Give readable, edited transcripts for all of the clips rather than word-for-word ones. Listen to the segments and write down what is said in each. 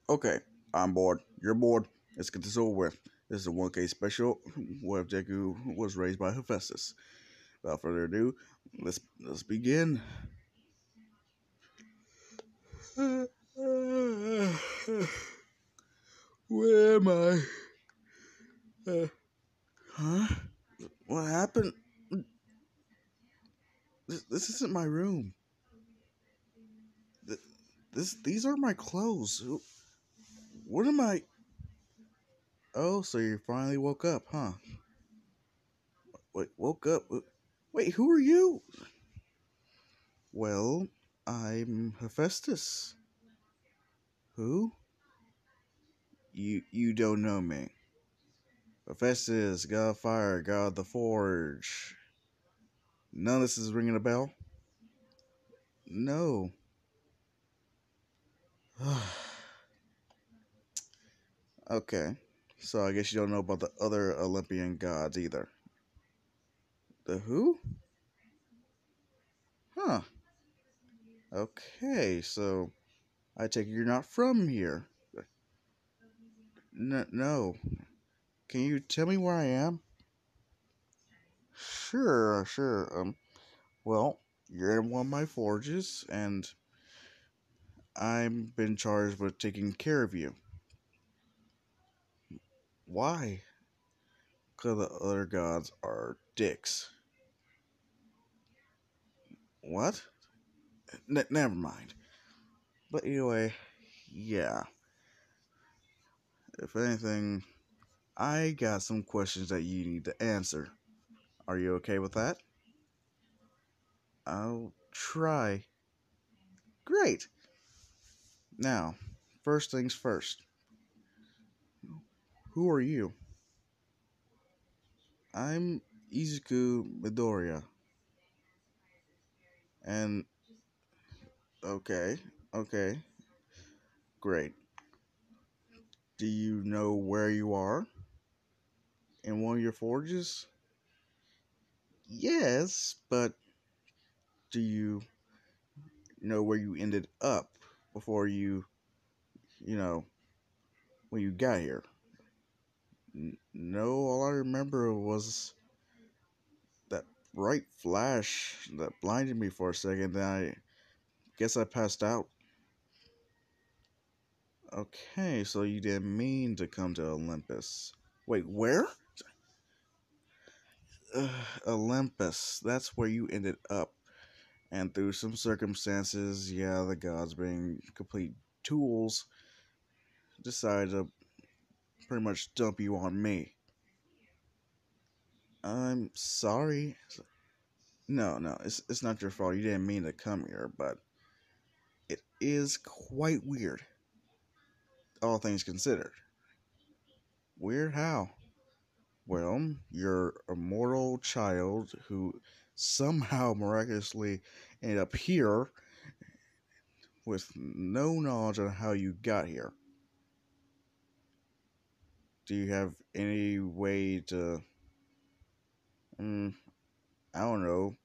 Okay, I'm bored. You're bored. Let's get this over with. This is a 1K special where Deku was raised by hephaestus. Without further ado, let's begin. Where am I? Huh? What happened? This isn't my room. Th- these are my clothes. What am I? Oh, so you finally woke up, huh? Wait, woke up? Wait, who are you? Well, I'm Hephaestus. Who? You don't know me. Hephaestus, God of Fire, God of the Forge. None of this is ringing a bell? No. Okay. So I guess you don't know about the other Olympian gods either. The who? Huh. Okay, so I take it you're not from here. No. Can you tell me where I am? Sure. Well, you're in one of my forges, and I've been charged with taking care of you. Why? Because the other gods are dicks. What? Never mind. But anyway, yeah. If anything, I got some questions that you need to answer. Are you okay with that? I'll try. Great. Now, first things first. Who are you? I'm Izuku Midoriya. And okay, okay, great. Do you know where you are? In one of your forges? Yes, but do you know where you ended up before you know, when you got here? No, all I remember was that bright flash that blinded me for a second. Then I guess I passed out. Okay, so you didn't mean to come to Olympus. Wait, where? Olympus. That's where you ended up. And through some circumstances, yeah, the gods being complete tools, decided to pretty much dump you on me. I'm sorry. No, it's not your fault. You didn't mean to come here, but it is quite weird, all things considered. Weird how? Well, you're a mortal child who somehow miraculously ended up here with no knowledge on how you got here. Do you have any way to, mm, I don't know,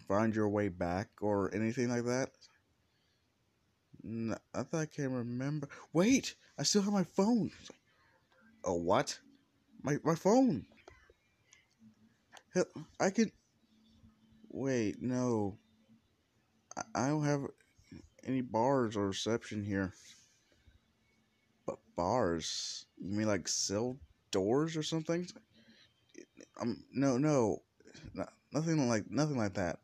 find your way back or anything like that? I thought I can remember. Wait, I still have my phone. A what? My phone. Hell, I can. Wait, no. I don't have any bars or reception here. But bars? You mean like cell doors or something? No, nothing like that.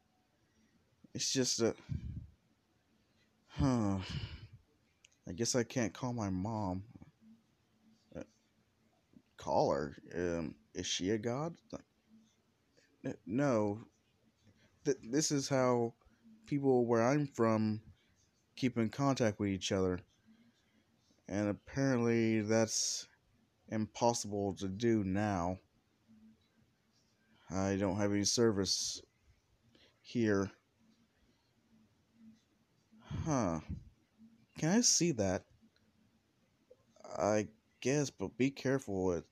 It's just a. Huh. I guess I can't call my mom. Uh, Call her. Is she a god? No. This is how people where I'm from keep in contact with each other, and apparently that's impossible to do now. I don't have any service here. Huh. Can I see that? I guess, but be careful. It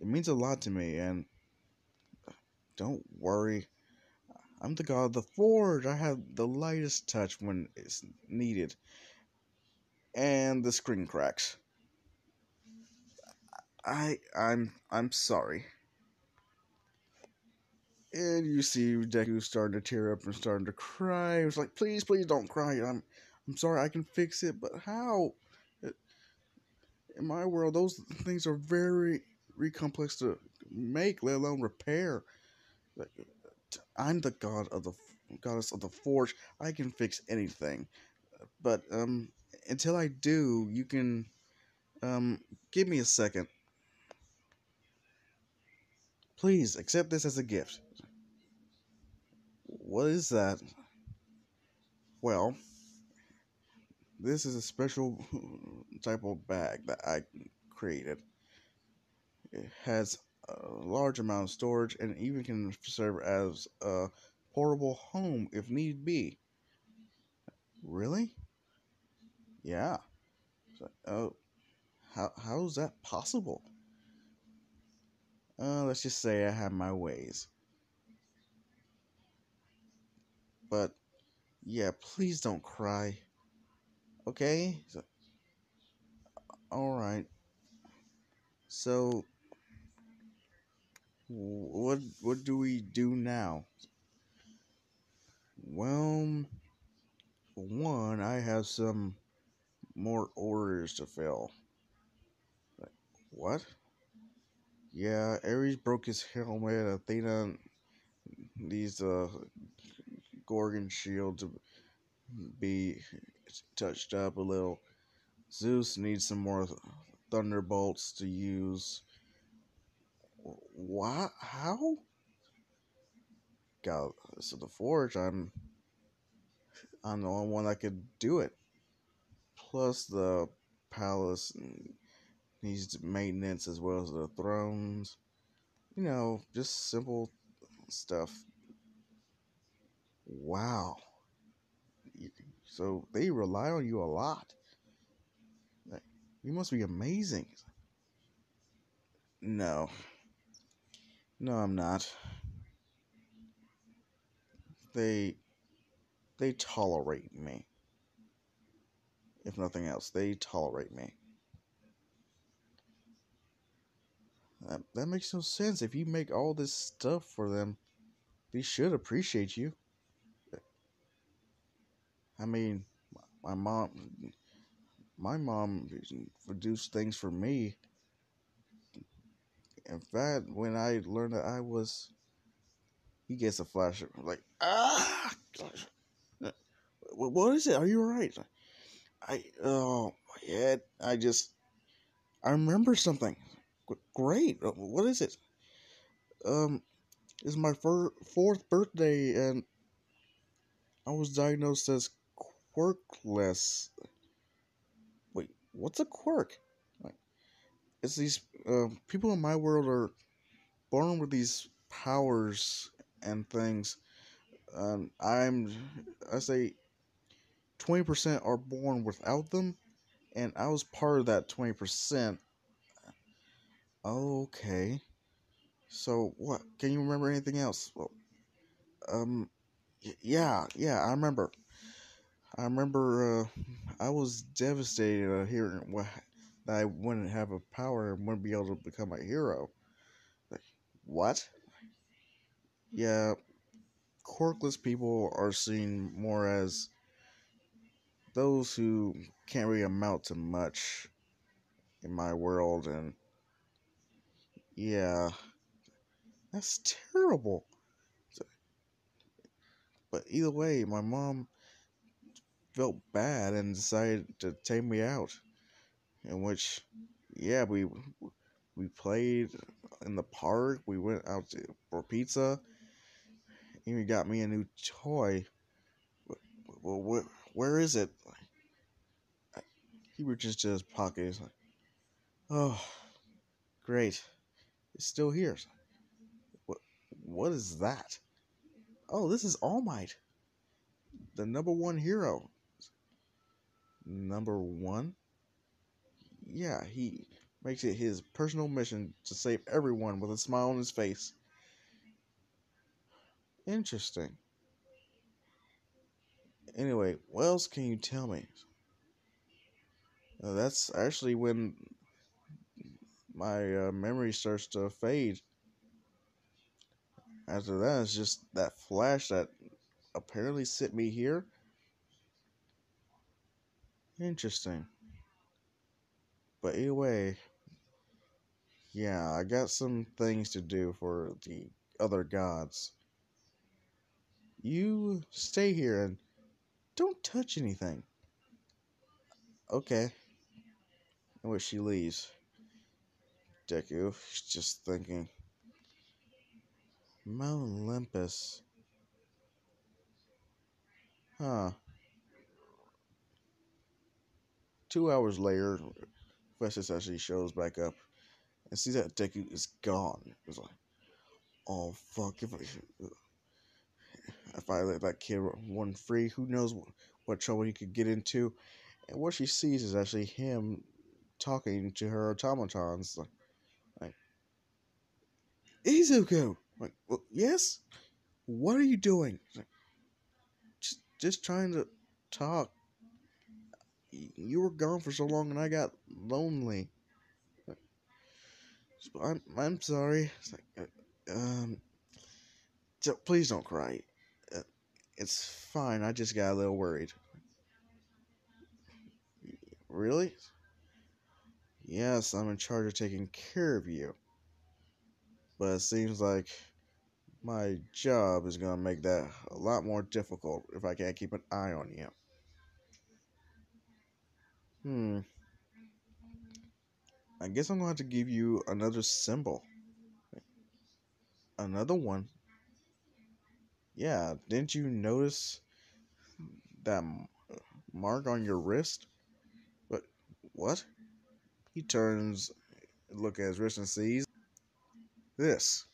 means a lot to me, and don't worry. I'm the god of the forge. I have the lightest touch when it's needed. and the screen cracks. I'm sorry. And you see Deku starting to tear up and starting to cry. It was like, please, please don't cry. I'm sorry, I can fix it, but how? In my world, those things are very complex to make, let alone repair. Like, I'm the goddess of the forge. I can fix anything. But until I do, you can um give me a second. Please accept this as a gift. What is that? Well, this is a special type of bag that I created. It has a large amount of storage and even can serve as a portable home if need be. Really? Yeah. Oh, how's that possible? Let's just say I have my ways. But yeah, please don't cry. Okay? All right. So what do we do now? Well, for one, I have some more orders to fill. Like, what? Yeah, Ares broke his helmet. Athena needs a Gorgon shield to be touched up a little. Zeus needs some more thunderbolts to use. What? How? God, so the forge. I'm the only one that could do it. Plus the palace needs maintenance as well as the thrones. Just simple stuff. Wow. So they rely on you a lot. Like, you must be amazing. No. No, I'm not. They they tolerate me. If nothing else, they tolerate me. That makes no sense. If you make all this stuff for them, they should appreciate you. I mean, my mom my mom produced things for me. In fact, when I learned that I was, he gets a flash like, ah, what is it? Are you alright? Oh my head. I remember something. Great. What is it? Um, it's my fourth birthday, and I was diagnosed as quirkless. Wait, what's a quirk? Like, it's these people in my world are born with these powers and things. I say 20% are born without them, and I was part of that 20%. Okay. So what? Can you remember anything else? Well, um, yeah, I remember. I was devastated hearing that I wouldn't have a power and wouldn't be able to become a hero. Like, what? Yeah, quirkless people are seen more as those who can't really amount to much in my world, and yeah, that's terrible. So- But either way, my mom felt bad and decided to take me out. In which, yeah, we played in the park. We went out for pizza. Even got me a new toy. Well, where is it? He reaches to his pocket. He's like, oh, great, it's still here. What what is that? Oh, this is All Might, the number one hero. Number one? Yeah, he makes it his personal mission to save everyone with a smile on his face. Interesting. Anyway, what else can you tell me? That's actually when my memory starts to fade. After that, it's just that flash that apparently sent me here. Interesting. But anyway, yeah, I got some things to do for the other gods. You stay here and don't touch anything. Okay. And when she leaves, Deku is just thinking, Mount Olympus. Huh. 2 hours later, Festus actually shows back up and sees that Deku is gone. It's like, oh fuck, if I let that kid run free, who knows what trouble he could get into. And what she sees is actually him talking to her automatons. Like Izuku! Like, well, yes? What are you doing? Like, just trying to talk. You were gone for so long and I got lonely. Like, I'm sorry. It's like, please don't cry. Uh, it's fine. I just got a little worried. Really? Yes, I'm in charge of taking care of you. But it seems like my job is going to make that a lot more difficult if I can't keep an eye on you. Hmm. I guess I'm going to have to give you another symbol. Another one? Yeah, didn't you notice that mark on your wrist? But what? He turns, look at his wrist and sees this.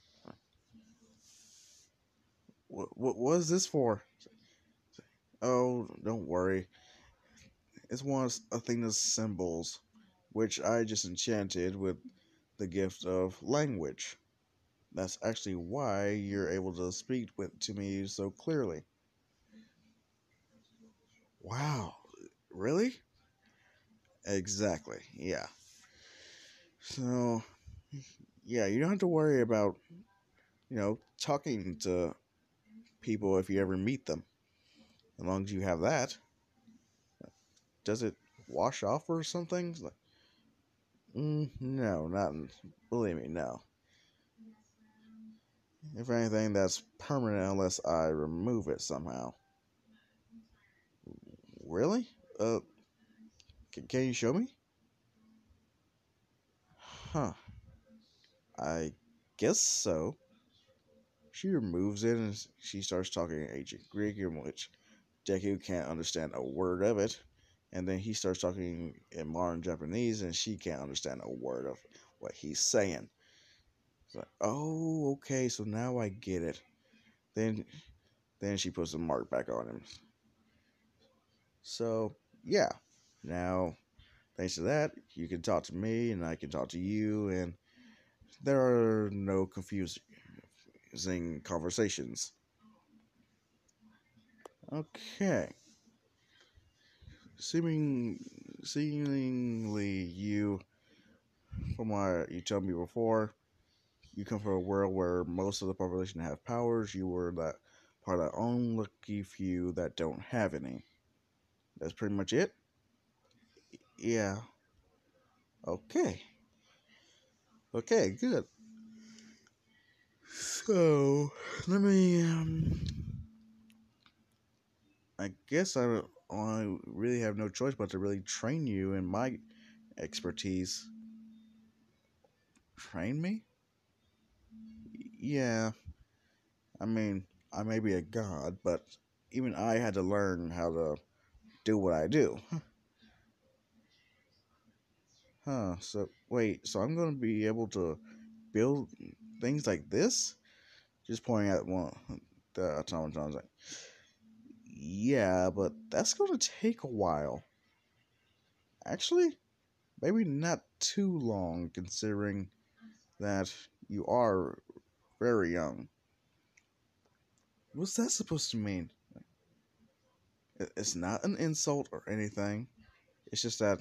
What was this for? Oh, don't worry. It's one of Athena's symbols, which I just enchanted with the gift of language. That's actually why you're able to speak to me so clearly. Wow, really? Exactly, yeah. So, yeah, you don't have to worry about, talking to people if you ever meet them. As long as you have that. Does it wash off or something? No, not. Believe me, no. If anything, that's permanent unless I remove it somehow. Really? Can you show me? Huh. I guess so. She removes it and she starts talking in ancient Greek, in which Deku can't understand a word of it. And then he starts talking in modern Japanese and she can't understand a word of what he's saying. It's like, oh, okay, so now I get it. Then then she puts the mark back on him. So, yeah. Now, thanks to that, you can talk to me and I can talk to you, and there are no confusing conversations. Okay. Seeming, Seemingly, from what you told me before, you come from a world where most of the population have powers. You were that part of that unlucky few that don't have any. That's pretty much it. Yeah. Okay. Okay. Good. So let me. I guess I really have no choice but to really train you in my expertise. Train me? Yeah. I mean, I may be a god, but even I had to learn how to do what I do. Huh. So wait. So I'm going to be able to build things like this? Just pointing at one the automatons. Like, yeah, but that's going to take a while. Actually, maybe not too long, considering that you are very young. What's that supposed to mean? It's not an insult or anything. It's just that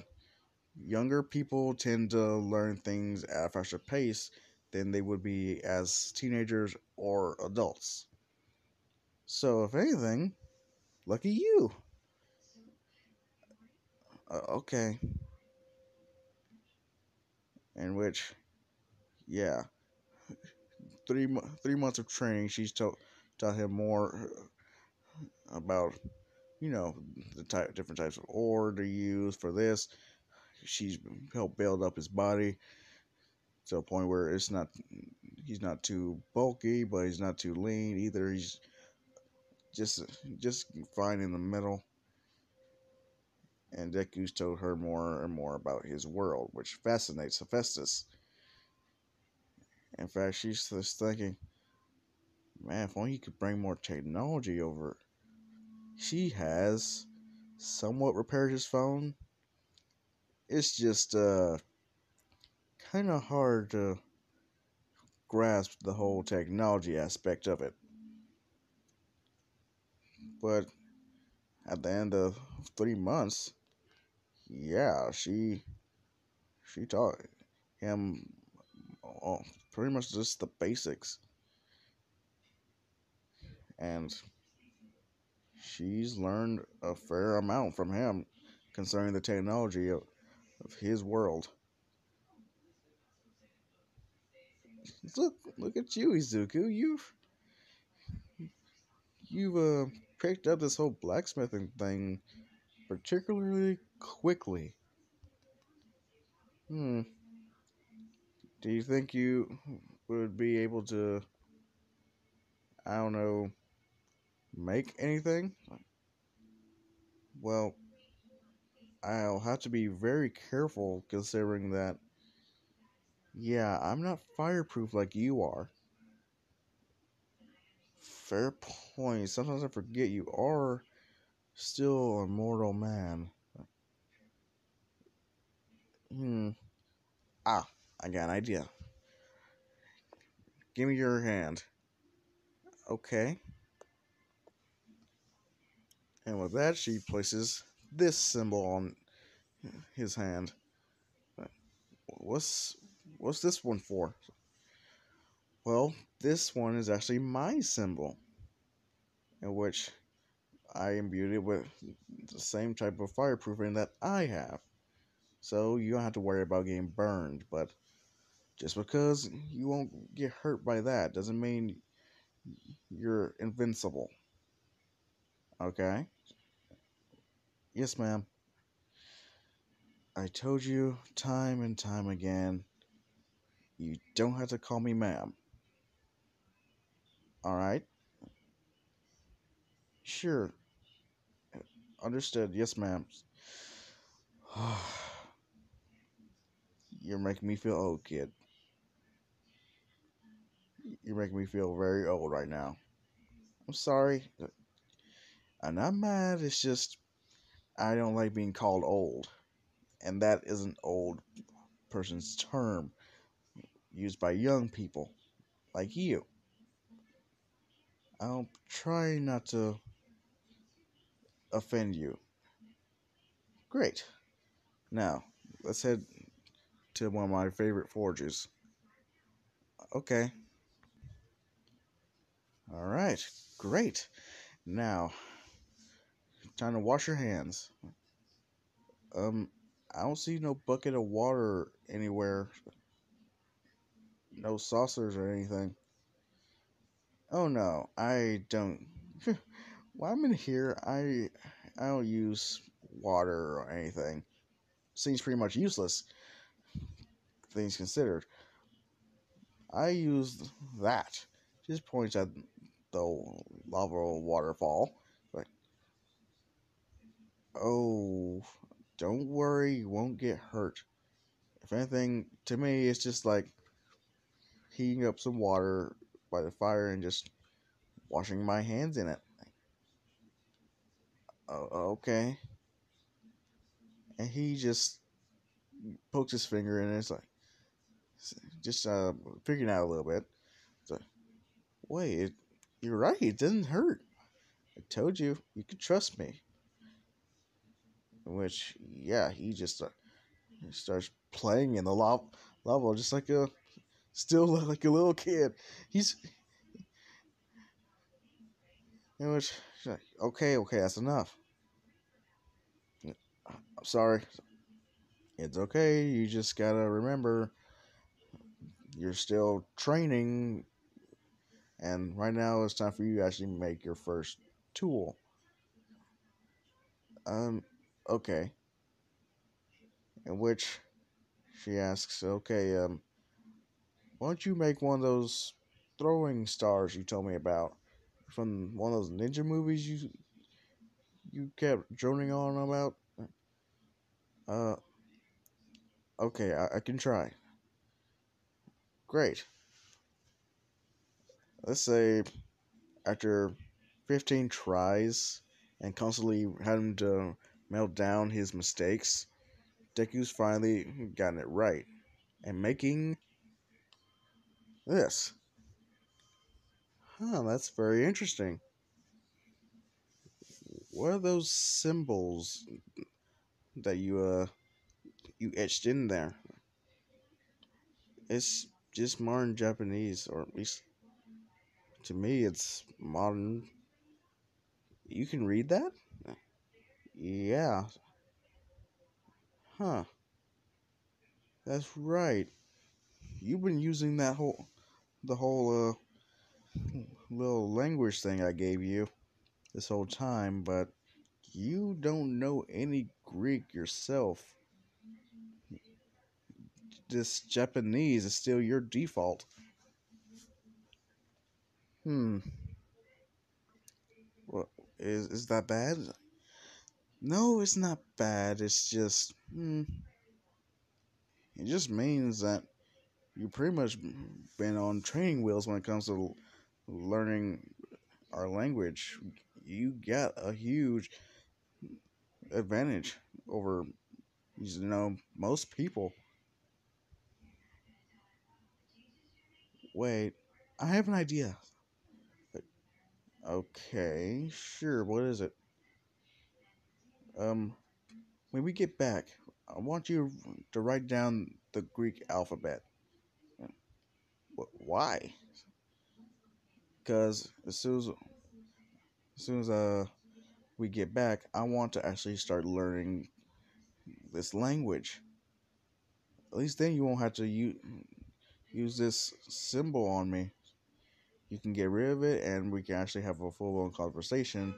Younger people tend to learn things at a faster pace than they would be as teenagers or adults. So, if anything, lucky you. Okay. In which, yeah, 3 months of training, she's taught him more about, you know, the different types of ore to use for this. She's helped build up his body to a point where he's not too bulky, but he's not too lean either. He's just just fine in the middle. And Deku's told her more and more about his world, which fascinates Hephaestus. In fact, she's just thinking, man, if only he could bring more technology over. She has somewhat repaired his phone. It's just kind of hard to grasp the whole technology aspect of it. But at the end of 3 months, yeah, she taught him pretty much just the basics, and she's learned a fair amount from him concerning the technology of his world. Look at you, Izuku. You've picked up this whole blacksmithing thing particularly quickly. Hmm. Do you think you would be able to, I don't know, make anything? Well, I'll have to be very careful considering that, yeah, I'm not fireproof like you are. Fair point. Sometimes I forget you are still a mortal man. Hmm. Ah, I got an idea. Give me your hand. Okay. And with that, she places this symbol on his hand. What's what's this one for? Well, this one is actually my symbol, in which I imbued it with the same type of fireproofing that I have. So you don't have to worry about getting burned, but just because you won't get hurt by that doesn't mean you're invincible. Okay? Yes, ma'am. I told you time and time again, you don't have to call me ma'am. Alright? Sure. Understood. Yes, ma'am. You're making me feel old, kid. You're making me feel very old right now. I'm sorry. I'm not mad. It's just I don't like being called old. And that is an old person's term used by young people like you. I'll try not to offend you. Great. Now, let's head to one of my favorite forges. Okay. All right. Great. Now, time to wash your hands. Um, I don't see no bucket of water anywhere. No saucers or anything. Oh no, I don't. While I'm in here, I don't use water or anything. Seems pretty much useless, things considered. I use that. Just points at the lava waterfall. Like, oh, don't worry, you won't get hurt. If anything, to me, it's just like heating up some water by the fire and just washing my hands in it. Okay. And he just pokes his finger in it. It's like, just figuring out a little bit. It's like, wait, you're right. It doesn't hurt. I told you, you could trust me. Which, yeah, he just He starts playing in the lava just like a still like a little kid. He's in which she's like, okay, okay, that's enough. I'm sorry. It's okay. You just gotta remember you're still training, and right now it's time for you to actually make your first tool. Um, okay. In which she asks, okay, why don't you make one of those throwing stars you told me about from one of those ninja movies you kept droning on about? Uh, okay, I can try. Great. Let's say after 15 tries and constantly having to melt down his mistakes, Deku's finally gotten it right and making this. Huh, that's very interesting. What are those symbols that you etched in there? It's just modern Japanese, or at least to me, it's modern. You can read that? Yeah. Huh. That's right. You've been using the whole little language thing I gave you this whole time, but you don't know any Greek yourself. This Japanese is still your default. Hmm. What is that bad? No, it's not bad. It's just it just means that you pretty much been on training wheels when it comes to learning our language. You got a huge advantage over most people. Wait, I have an idea. Okay, sure. What is it? Um, when we get back, I want you to write down the Greek alphabet. Why? Because as soon as we get back, I want to actually start learning this language. At least then you won't have to use this symbol on me. You can get rid of it, and we can actually have a full blown conversation.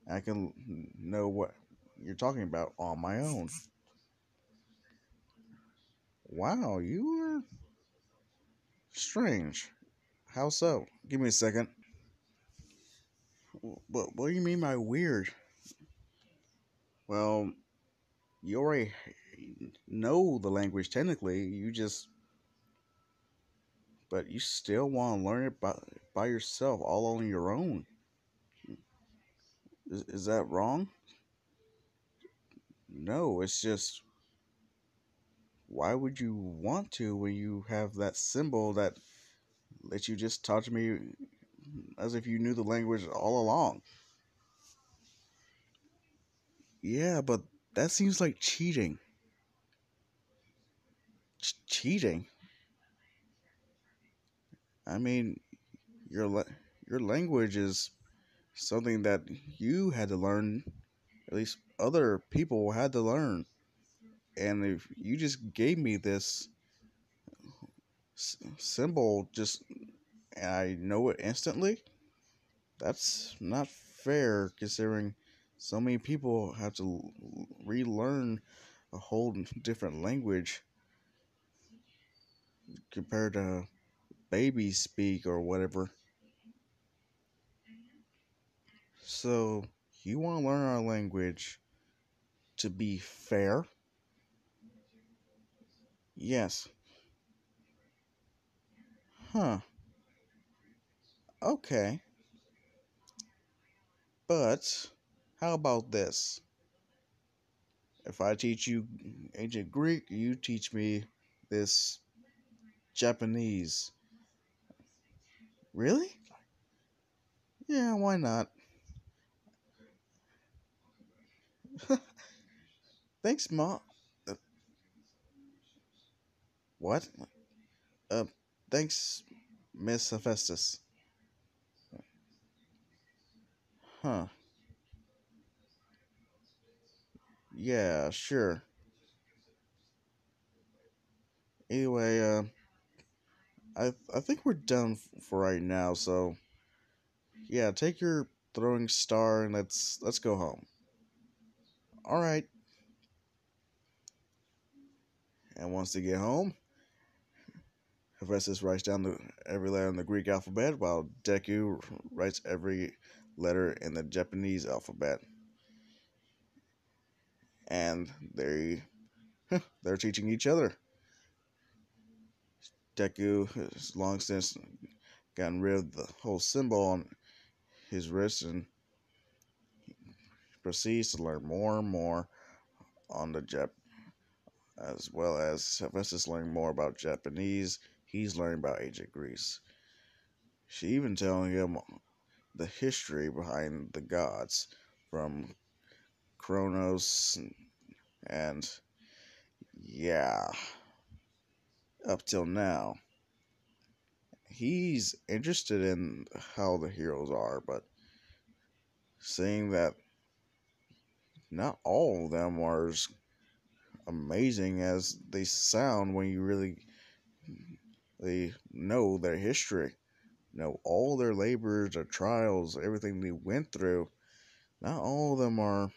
And I can know what you're talking about on my own. Wow, you are strange. How so? Give me a second. What do you mean by weird? Well, you already know the language technically. But you still want to learn it by yourself, all on your own. Is that wrong? No, it's just why would you want to when you have that symbol that lets you just talk to me as if you knew the language all along? Yeah, but that seems like cheating. Cheating? I mean, your your language is something that you had to learn. At least other people had to learn. And if you just gave me this symbol, just and I know it instantly, that's not fair considering so many people have to relearn a whole different language compared to baby speak or whatever. So, you want to learn our language to be fair? Yes. Huh. Okay. But, how about this? If I teach you ancient Greek, you teach me this Japanese. Really? Yeah, why not? Thanks, Mom. What? Uh, thanks, Miss Hephaestus. Huh. Yeah, sure. Anyway, I think we're done for right now. So yeah, take your throwing star and let's go home. All right. And once they get home, Hephaestus writes down every letter in the Greek alphabet, while Deku writes every letter in the Japanese alphabet. And they're teaching each other. Deku has long since gotten rid of the whole symbol on his wrist and proceeds to learn more and more on the Jap, as well as Hephaestus learning more about Japanese. He's learning about ancient Greece. She even telling him the history behind the gods from Kronos and yeah, up till now. He's interested in how the heroes are, but seeing that not all of them are as amazing as they sound when you really they know their history, know all their labors, their trials, everything they went through. Not all of them are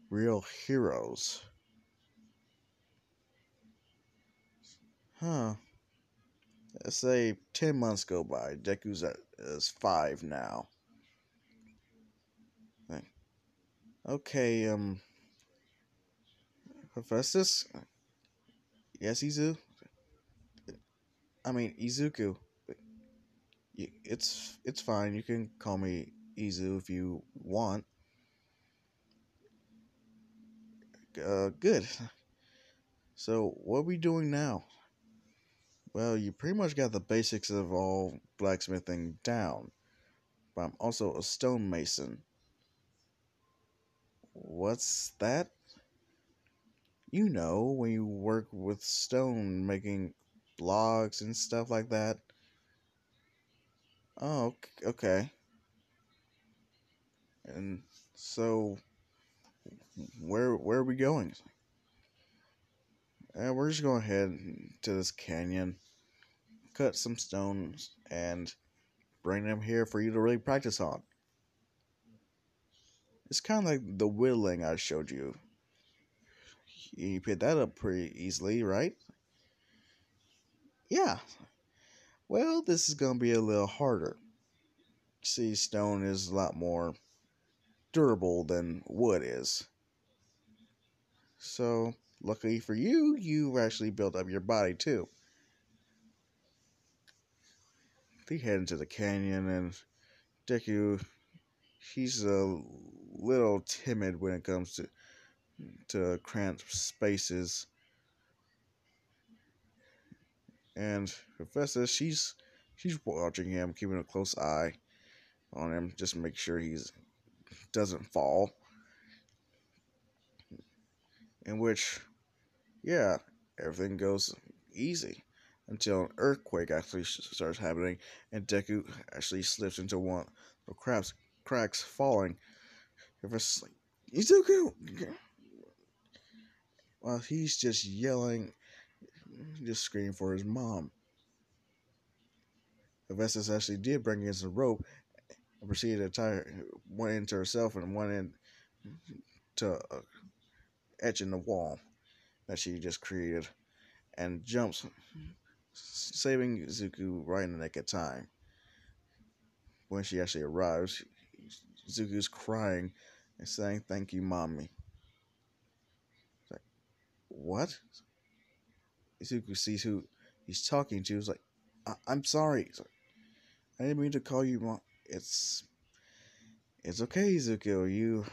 real heroes. Huh. Let's say 10 months go by. Deku's is 5 now. Okay, Hephaestus? Yes, Izu? I mean, Izuku. It's fine. You can call me Izu if you want. Good. So, what are we doing now? Well, you pretty much got the basics of all blacksmithing down, but I'm also a stonemason. What's that? You know, when you work with stone, making blocks and stuff like that. Oh, okay. And so, where are we going? We're just going ahead to this canyon, cut some stones, and bring them here for you to really practice on. It's kind of like the whittling I showed you. You picked that up pretty easily, right? Yeah. Well, this is going to be a little harder. See, stone is a lot more durable than wood is. So, luckily for you, you actually built up your body too. They head into the canyon, and Deku, he's a little timid when it comes to cramped spaces. And Professor, she's watching him, keeping a close eye on him, just to make sure he's doesn't fall. In which, yeah, everything goes easy until an earthquake actually starts happening, and Deku actually slips into one of the cracks, falling. Professor's like, Izuku! While he's just yelling, just screaming for his mom. Hephaestus actually did bring in some rope and proceeded to tie one end to herself and one end to etch in the wall that she just created, and jumps, saving Zuko right in the nick of time. When she actually arrives, Zuko's crying and saying, "Thank you, mommy." It's like, what? Zuko sees who he's talking to. He's like, I'm sorry. Like, I didn't mean to call you mom. It's okay, Zuko.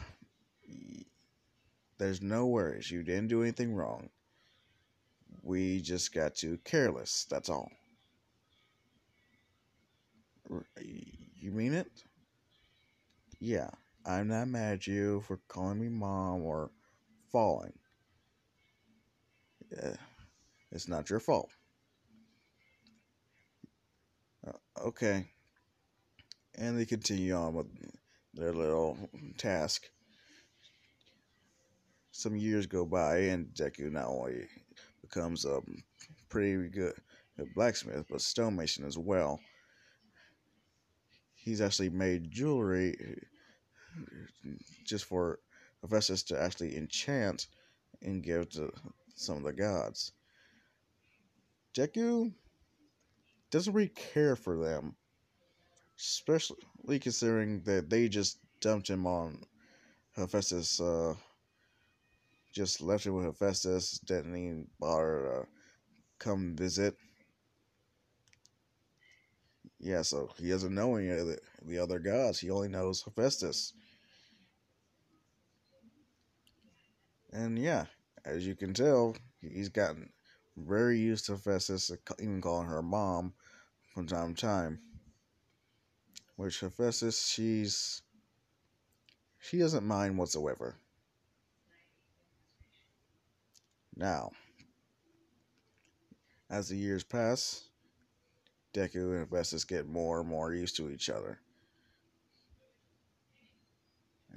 There's no worries. You didn't do anything wrong. We just got too careless. That's all. You mean it? Yeah. I'm not mad at you for calling me mom or falling. Yeah. It's not your fault. Okay. And they continue on with their little task. Some years go by, and Deku not only becomes a pretty good blacksmith, but stonemason as well. He's actually made jewelry just for Hephaestus to actually enchant and give to some of the gods. Deku doesn't really care for them, especially considering that they just dumped him on Hephaestus, just left him with Hephaestus, didn't even bother to come visit. Yeah, so he doesn't know any of the other gods. He only knows Hephaestus. And yeah, as you can tell, he's gotten very used to Hephaestus, even calling her mom from time to time. Which Hephaestus, she doesn't mind whatsoever. Now, as the years pass, Deku and Hephaestus get more and more used to each other.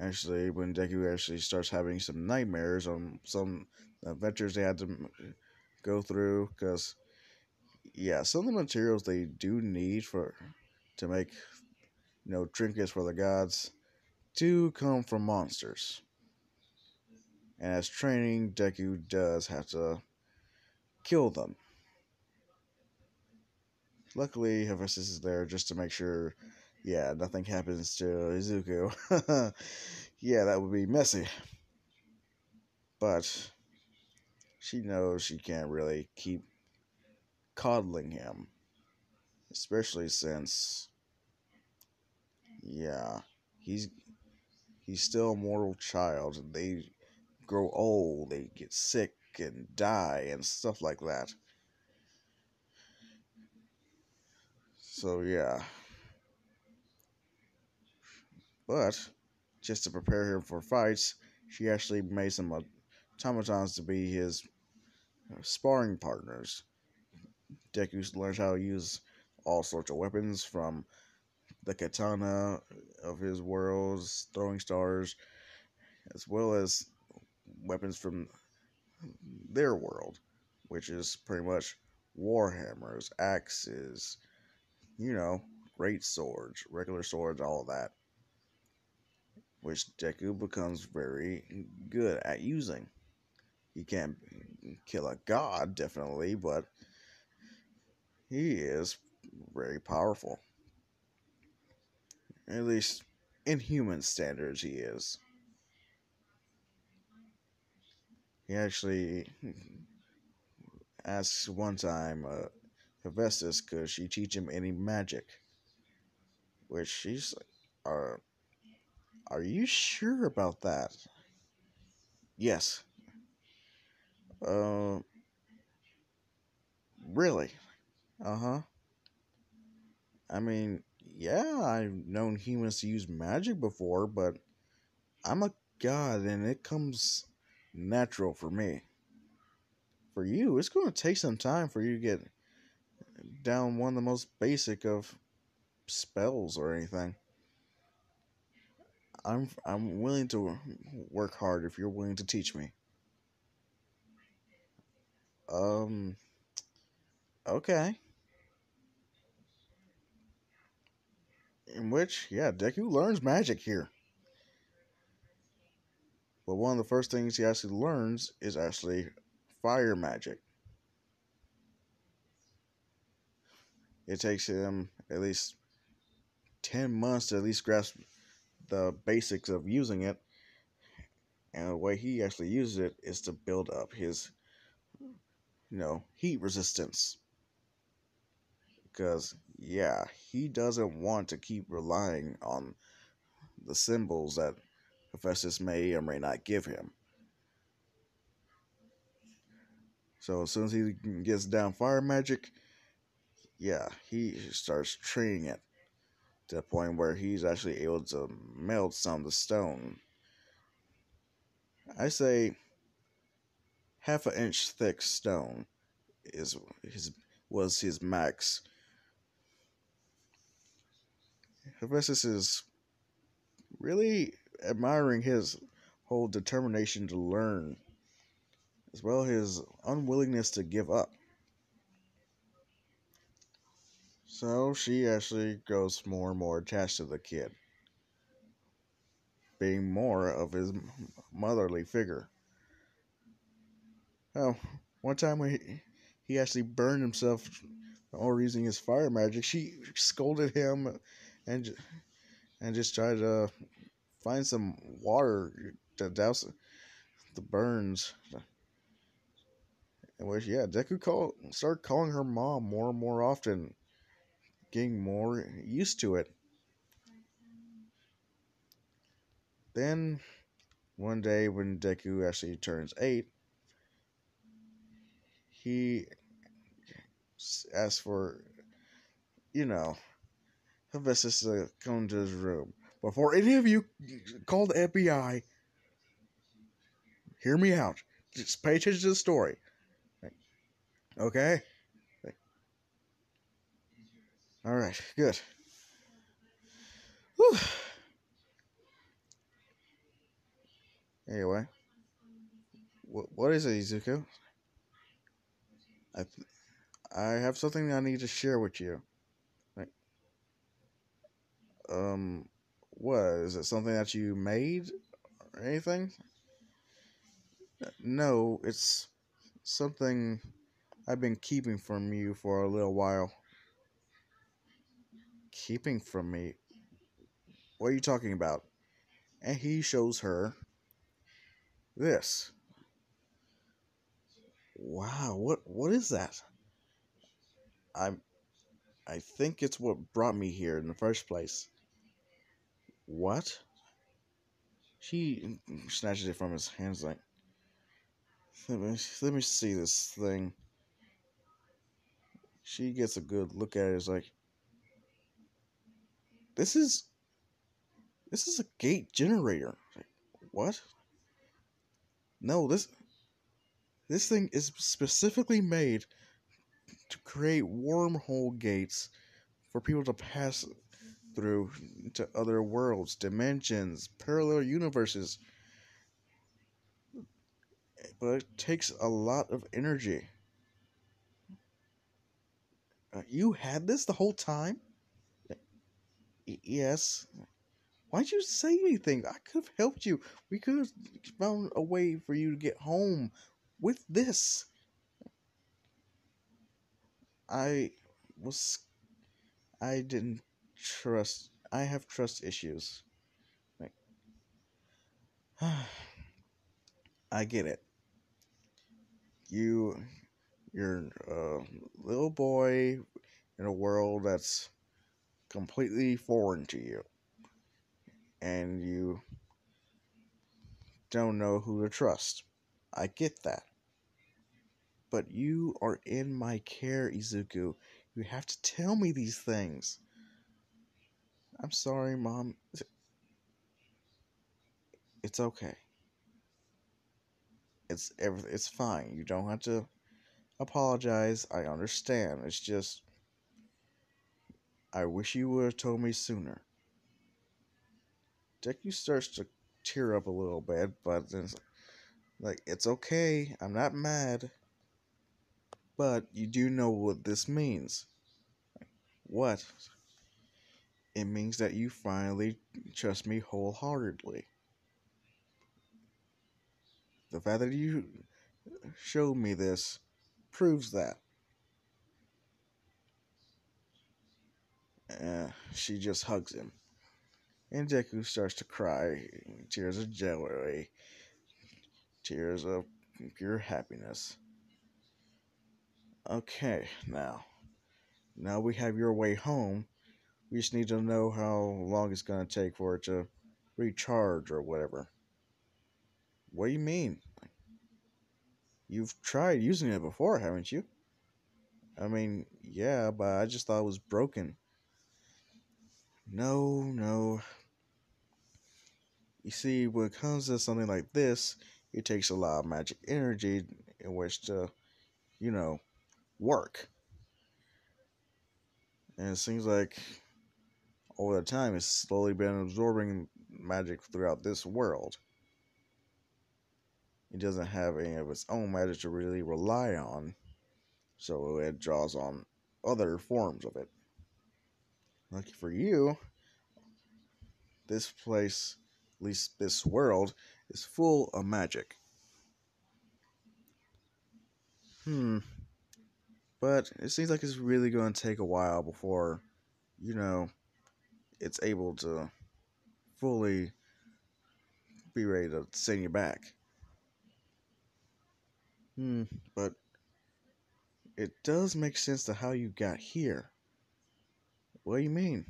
Actually, when Deku actually starts having some nightmares on some adventures they had to go through, because yeah, some of the materials they do need for to make trinkets for the gods do come from monsters. And as training, Deku does have to kill them. Luckily, Hephaestus is there just to make sure, yeah, nothing happens to Izuku. Yeah, that would be messy. But she knows she can't really keep coddling him, especially since, yeah, he's he's still a mortal child, and they grow old, they get sick and die and stuff like that. So yeah, but just to prepare him for fights, she actually made some automatons to be his sparring partners. Deku learns how to use all sorts of weapons, from the katana of his worlds, throwing stars, as well as weapons from their world, which is pretty much warhammers, axes, great swords, regular swords, all of that, which Deku becomes very good at using. He can't kill a god, definitely, but he is very powerful. At least in human standards, he is. He actually asks one time Hephaestus, could she teach him any magic? Which she's like, are you sure about that? Yes. Uh, really? Uh huh. I mean, yeah, I've known humans to use magic before, but I'm a god and it comes natural for me. For you, it's going to take some time for you to get down one of the most basic of spells or anything. I'm willing to work hard if you're willing to teach me. Um, okay. In which, yeah, Deku learns magic here. But one of the first things he actually learns is actually fire magic. It takes him at least 10 months to at least grasp the basics of using it. And the way he actually uses it is to build up his, heat resistance. Because, yeah, he doesn't want to keep relying on the symbols that Hephaestus may or may not give him. So as soon as he gets down fire magic, yeah, he starts training it to the point where he's actually able to melt some of the stone. I say half an inch thick stone is his was his max. Hephaestus is really admiring his whole determination to learn, as well as his unwillingness to give up. So she actually grows more and more attached to the kid, being more of his motherly figure. Oh, one time when he actually burned himself or using his fire magic, she scolded him and and just tried to find some water to douse the burns. In which, yeah, started calling her mom more and more often, getting more used to it. Then one day when Deku actually turns 8, he asks for, you know, Hephaestus to come to his room. Before any of you call the FBI, hear me out. Just pay attention to the story. Okay? Alright, good. Whew. Anyway, what is it, Izuku? I, I have something I need to share with you. Like, um, what? Is it something that you made or anything? No, it's something I've been keeping from you for a little while. Keeping from me? What are you talking about? And he shows her this. Wow, what is that? I'm I think it's what brought me here in the first place. What? She snatches it from his hands like, let me see this thing. She gets a good look at it. It's like, this is this is a gate generator. Like, what? No, this thing is specifically made to create wormhole gates for people to pass through to other worlds, dimensions, parallel universes. But it takes a lot of energy. You had this the whole time? Yes. Why'd you say anything? I could have helped you. We could have found a way for you to get home with this. I was. I didn't trust. I have trust issues. Like, I get it. You, you're a little boy in a world that's completely foreign to you, and you don't know who to trust. I get that. But you are in my care, Izuku. You have to tell me these things. I'm sorry, Mom. It's okay. It's fine. You don't have to apologize. I understand. It's just I wish you would have told me sooner. Deku starts to tear up a little bit, but then it's like it's okay. I'm not mad. But you do know what this means. What? It means that you finally trust me wholeheartedly. The fact that you showed me this proves that. She just hugs him. And Deku starts to cry, tears of joy, tears of pure happiness. Okay, now we have your way home. We just need to know how long it's going to take for it to recharge or whatever. What do you mean? You've tried using it before, haven't you? I mean, yeah, but I just thought it was broken. No. You see, when it comes to something like this, it takes a lot of magic energy in which to, you know, work. And it seems like over the time it's slowly been absorbing magic throughout this world. It doesn't have any of its own magic to really rely on, so it draws on other forms of it. Lucky for you, this place, at least this world, is full of magic. Hmm. But it seems like it's really going to take a while before, you know, it's able to fully be ready to send you back. Hmm. But it does make sense to how you got here. What do you mean?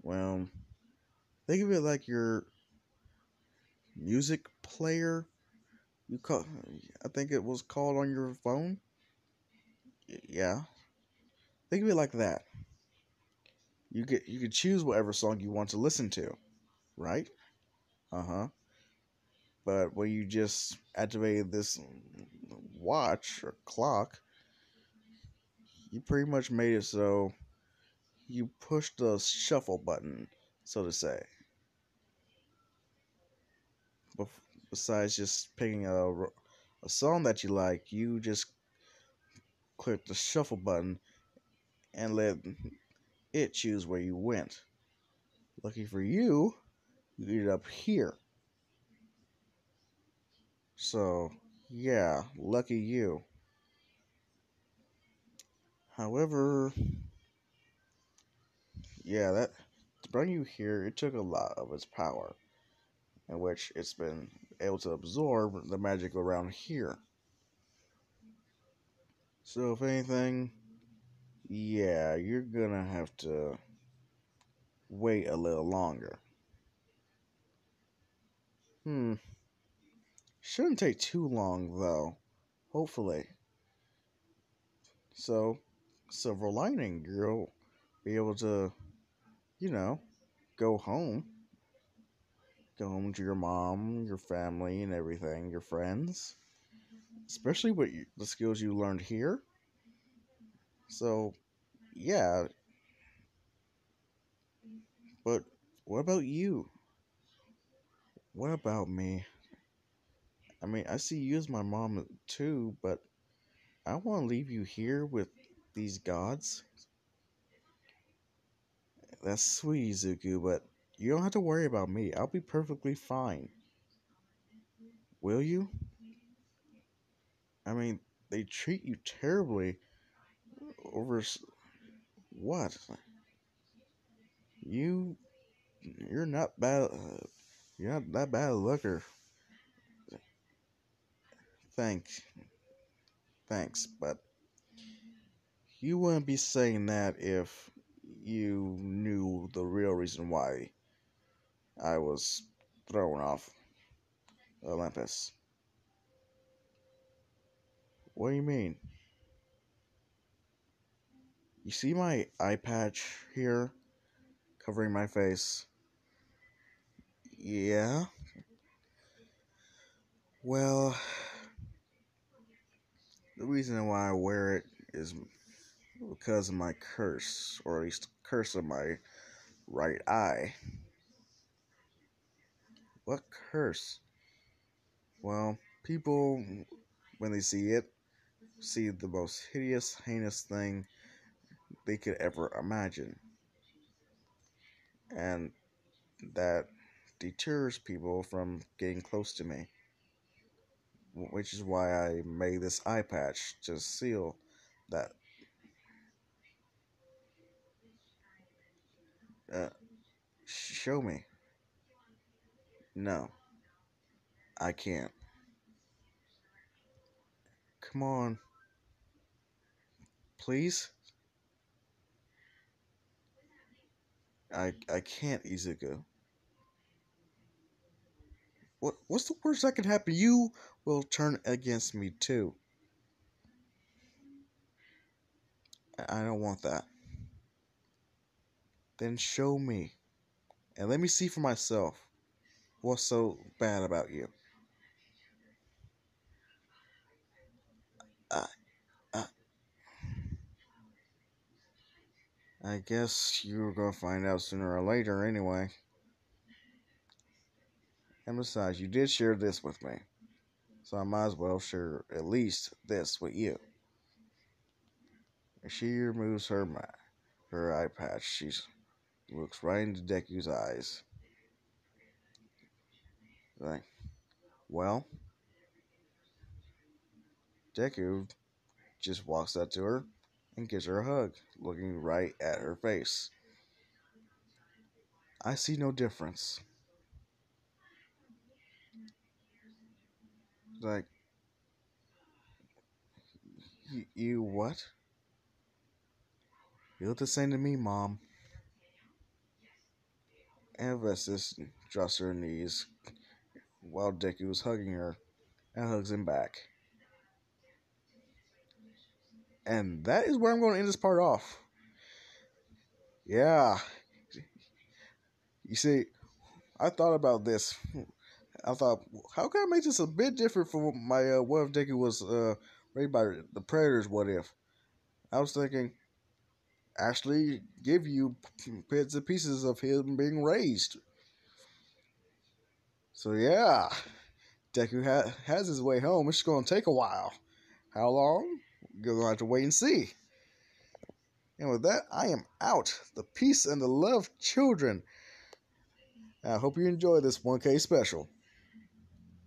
Well, think of it like your music player. You call, I think it was called on your phone. Yeah, think of it like that. You could choose whatever song you want to listen to, right? Uh huh. But when you just activated this watch or clock, you pretty much made it so you push the shuffle button, so to say. Bef- Besides just picking a song that you like, you just click the shuffle button and let it choose where you went. Lucky for you, you ended up here. So, yeah, lucky you. However, yeah, that to bring you here, it took a lot of its power, in which it's been able to absorb the magic around here. So, if anything, yeah, you're gonna have to wait a little longer. Hmm, shouldn't take too long though. Hopefully. So, silver lining, you'll be able to, you know, go home. Go home to your mom, your family, and everything, your friends. Especially with the skills you learned here. So, yeah, but what about you? What about me? I mean, I see you as my mom too, but I want to leave you here with these gods. That's sweet, Izuku, but you don't have to worry about me. I'll be perfectly fine. Will you? I mean, they treat you terribly over what? You, you're not bad. You're not that bad a looker. Thanks, thanks, but you wouldn't be saying that if you knew the real reason why I was thrown off Olympus. What do you mean? You see my eye patch here covering my face? Yeah. Well, the reason why I wear it is because of my curse, or at least the curse of my right eye. What curse? Well, people, when they see it, see the most hideous, heinous thing they could ever imagine. And that deters people from getting close to me, which is why I made this eye patch to seal that. Uh, Show me. No, I can't. Come on, please. I can't, Izuku. What's the worst that could happen? You will turn against me too. I don't want that. Then show me and let me see for myself what's so bad about you. Uh, uh, I guess you're gonna find out sooner or later anyway. And besides, you did share this with me, so I might as well share at least this with you. As she removes her eye patch, she looks right into Deku's eyes. Like, well, Deku just walks up to her and gives her a hug, looking right at her face. I see no difference. Like, you what? You look the same to me, Mom. And Vestas drops to her knees while Deku is hugging her and hugs him back. And that is where I'm going to end this part off. Yeah. You see, I thought about this. I thought, how can I make this a bit different from my what if Deku was raised by the Predators? What if? I was thinking, actually give you bits and pieces of him being raised. So yeah, Deku has his way home. It's going to take a while. How long? You're going to have to wait and see. And with that, I am out. The peace and the love, children. I hope you enjoy this 1K special.